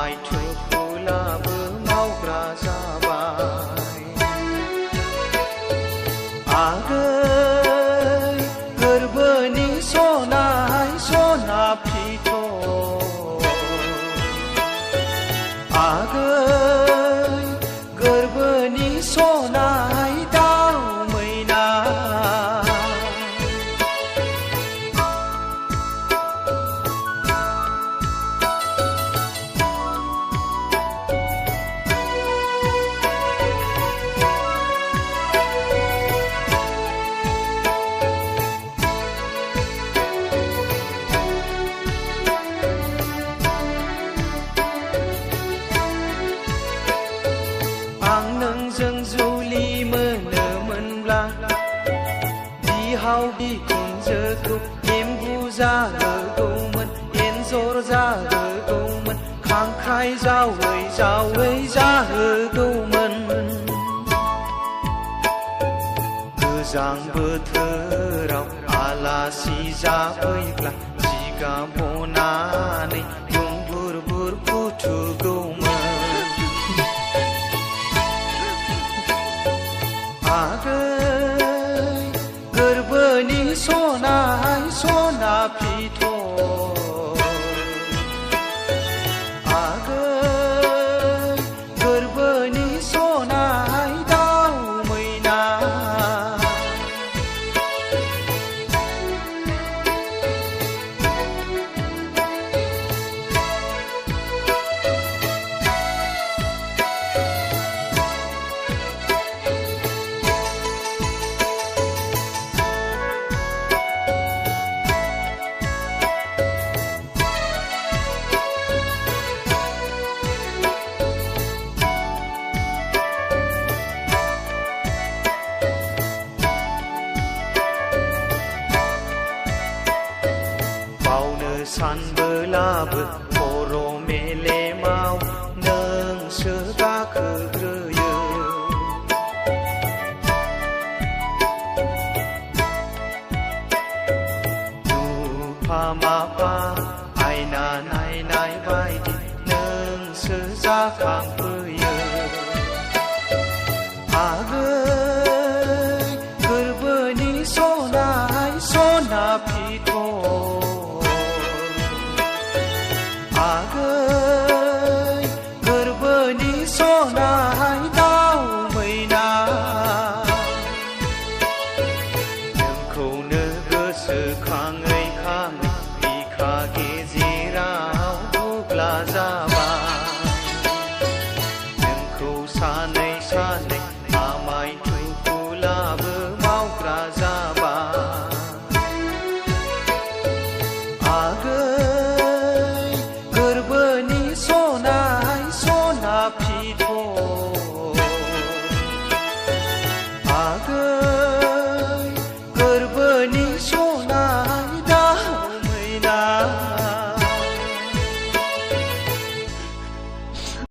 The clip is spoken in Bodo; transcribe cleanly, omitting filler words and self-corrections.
मायथोखौलाबो मावग्रा जाबाय आगै गोरबोनि सनाय सना फिथ' आगै गोरबोनि सनाय दाउ मैना आं नोंजों जुलि मोनोमोनब्ला बिहाव बिखुनजोखौ एम्बु जाहोगौमोन एन्जर जाहोगौमोन खांख्राय जावै जावै जाहोगौमोन गोजां बोथोराव आलासि जाफैब्ला जिगाब बनानै दुंबुर बुर फुथुगौमोन आगै गोरबोनि सनाय सना फिथ' आगै गोरबोनि सनाय दाउ मैना बावनो सानबोलाबो खर' मेलेमाव नोंसो गाखोग्रोयो नुफा माफा आयना नायनाय बायदि नोंसो जाखांफैयो